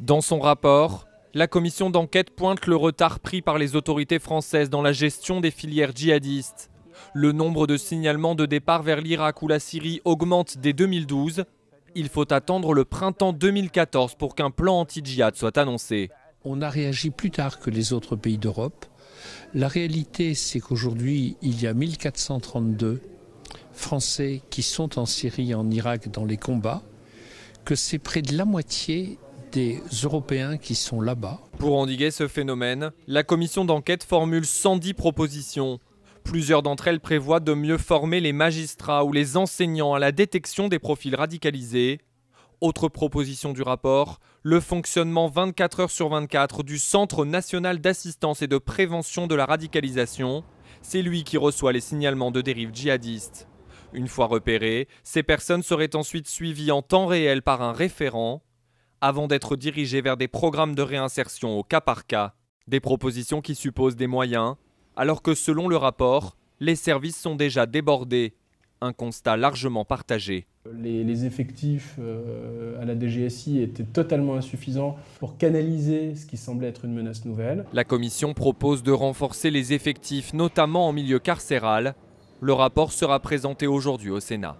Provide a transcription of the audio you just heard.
Dans son rapport, la commission d'enquête pointe le retard pris par les autorités françaises dans la gestion des filières djihadistes. Le nombre de signalements de départ vers l'Irak ou la Syrie augmente dès 2012. Il faut attendre le printemps 2014 pour qu'un plan anti-djihad soit annoncé. On a réagi plus tard que les autres pays d'Europe. La réalité, c'est qu'aujourd'hui, il y a 1432 Français qui sont en Syrie et en Irak dans les combats, que c'est près de la moitié des Européens qui sont là-bas. Pour endiguer ce phénomène, la commission d'enquête formule 110 propositions. Plusieurs d'entre elles prévoient de mieux former les magistrats ou les enseignants à la détection des profils radicalisés. Autre proposition du rapport, le fonctionnement 24 heures sur 24 du Centre national d'assistance et de prévention de la radicalisation. C'est lui qui reçoit les signalements de dérives djihadistes. Une fois repérées, ces personnes seraient ensuite suivies en temps réel par un référent, avant d'être dirigées vers des programmes de réinsertion au cas par cas. Des propositions qui supposent des moyens, alors que selon le rapport, les services sont déjà débordés. Un constat largement partagé. Les effectifs à la DGSI étaient totalement insuffisants pour canaliser ce qui semblait être une menace nouvelle. La commission propose de renforcer les effectifs, notamment en milieu carcéral. Le rapport sera présenté aujourd'hui au Sénat.